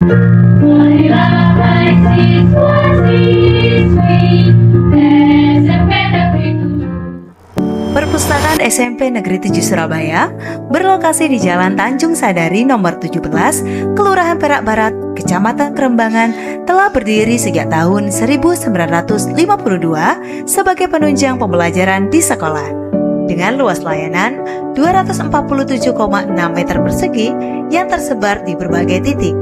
Marilah hai siswa-siswi SMP Negeri 7. Perpustakaan SMP Negeri 7 Surabaya berlokasi di Jalan Tanjung Sadari nomor 17, Kelurahan Perak Barat, Kecamatan Kerembangan, telah berdiri sejak tahun 1952 sebagai penunjang pembelajaran di sekolah. Dengan luas layanan 247,6 meter persegi yang tersebar di berbagai titik.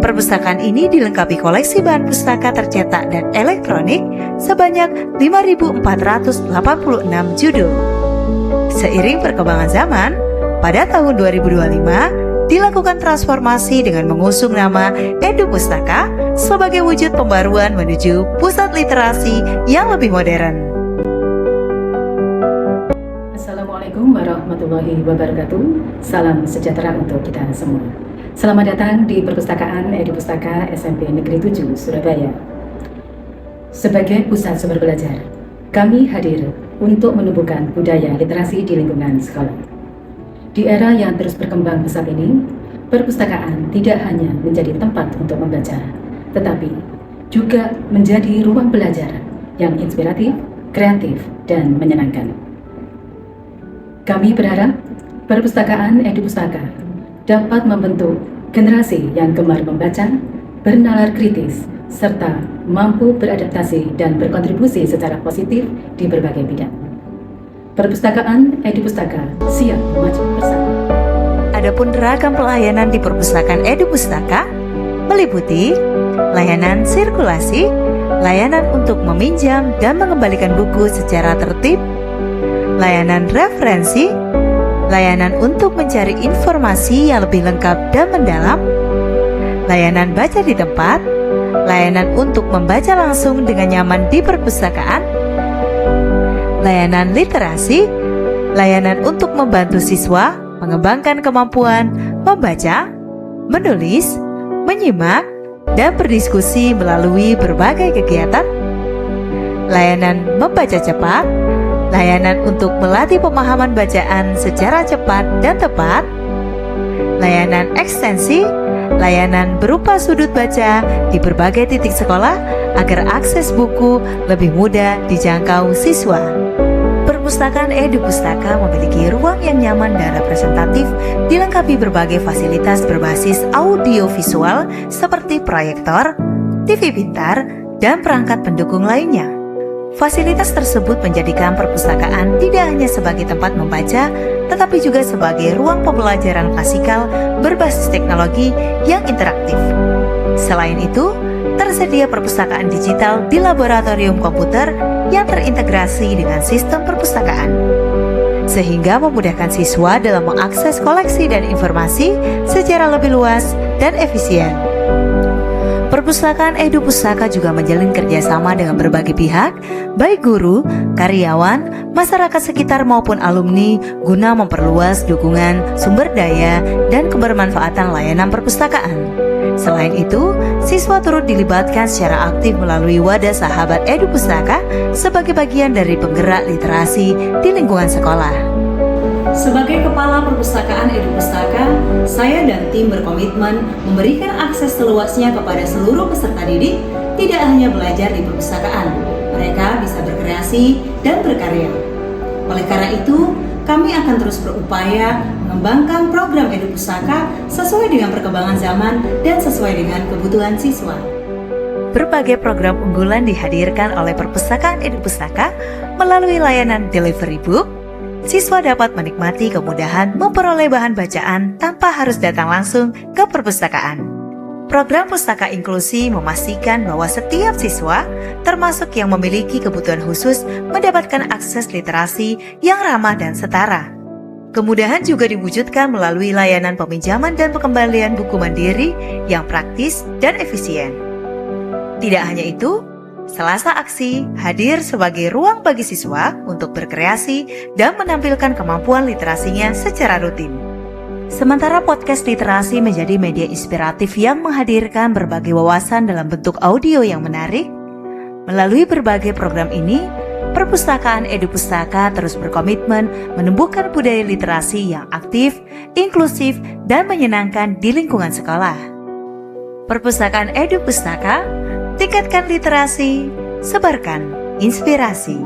Perpustakaan ini dilengkapi koleksi bahan pustaka tercetak dan elektronik sebanyak 5.486 judul. Seiring perkembangan zaman, pada tahun 2025 dilakukan transformasi dengan mengusung nama Edu Pustaka sebagai wujud pembaruan menuju pusat literasi yang lebih modern. Assalamualaikum warahmatullahi wabarakatuh. Salam sejahtera untuk kita semua. Selamat datang di Perpustakaan Edu Pustaka SMP Negeri 7 Surabaya. Sebagai pusat sumber belajar, kami hadir untuk menumbuhkan budaya literasi di lingkungan sekolah. Di era yang terus berkembang pesat ini, perpustakaan tidak hanya menjadi tempat untuk membaca, tetapi juga menjadi ruang belajar yang inspiratif, kreatif, dan menyenangkan. Kami berharap Perpustakaan Edu Pustaka dapat membentuk generasi yang gemar membaca, bernalar kritis, serta mampu beradaptasi dan berkontribusi secara positif di berbagai bidang. Perpustakaan Edu Pustaka siap maju bersama. Adapun ragam pelayanan di Perpustakaan Edu Pustaka meliputi layanan sirkulasi, layanan untuk meminjam dan mengembalikan buku secara tertib, layanan referensi, layanan untuk mencari informasi yang lebih lengkap dan mendalam, layanan baca di tempat, layanan untuk membaca langsung dengan nyaman di perpustakaan, layanan literasi, layanan untuk membantu siswa mengembangkan kemampuan membaca, menulis, menyimak, dan berdiskusi melalui berbagai kegiatan, layanan membaca cepat, layanan untuk melatih pemahaman bacaan secara cepat dan tepat, layanan ekstensi, layanan berupa sudut baca di berbagai titik sekolah agar akses buku lebih mudah dijangkau siswa. Perpustakaan Edu Pustaka memiliki ruang yang nyaman dan representatif, dilengkapi berbagai fasilitas berbasis audio visual seperti proyektor, TV pintar, dan perangkat pendukung lainnya. Fasilitas tersebut menjadikan perpustakaan tidak hanya sebagai tempat membaca, tetapi juga sebagai ruang pembelajaran klasikal berbasis teknologi yang interaktif. Selain itu, tersedia perpustakaan digital di laboratorium komputer yang terintegrasi dengan sistem perpustakaan, sehingga memudahkan siswa dalam mengakses koleksi dan informasi secara lebih luas dan efisien. Perpustakaan Edu Pustaka juga menjalin kerjasama dengan berbagai pihak, baik guru, karyawan, masyarakat sekitar maupun alumni, guna memperluas dukungan, sumber daya, dan kebermanfaatan layanan perpustakaan. Selain itu, siswa turut dilibatkan secara aktif melalui wadah sahabat Edu Pustaka sebagai bagian dari penggerak literasi di lingkungan sekolah. Sebagai Kepala Perpustakaan Edu Pustaka, saya dan tim berkomitmen memberikan akses seluasnya kepada seluruh peserta didik, tidak hanya belajar di perpustakaan, mereka bisa berkreasi dan berkarya. Oleh karena itu, kami akan terus berupaya mengembangkan program Edu Pustaka sesuai dengan perkembangan zaman dan sesuai dengan kebutuhan siswa. Berbagai program unggulan dihadirkan oleh Perpustakaan Edu Pustaka melalui layanan delivery book. Siswa dapat menikmati kemudahan memperoleh bahan bacaan tanpa harus datang langsung ke perpustakaan. Program Pustaka Inklusi memastikan bahwa setiap siswa, termasuk yang memiliki kebutuhan khusus, mendapatkan akses literasi yang ramah dan setara. Kemudahan juga diwujudkan melalui layanan peminjaman dan pengembalian buku mandiri yang praktis dan efisien. Tidak hanya itu, Selasa Aksi hadir sebagai ruang bagi siswa untuk berkreasi dan menampilkan kemampuan literasinya secara rutin. Sementara podcast literasi menjadi media inspiratif yang menghadirkan berbagai wawasan dalam bentuk audio yang menarik, melalui berbagai program ini, Perpustakaan Edu Pustaka terus berkomitmen menumbuhkan budaya literasi yang aktif, inklusif, dan menyenangkan di lingkungan sekolah. Perpustakaan Edu Pustaka, tingkatkan literasi, sebarkan inspirasi.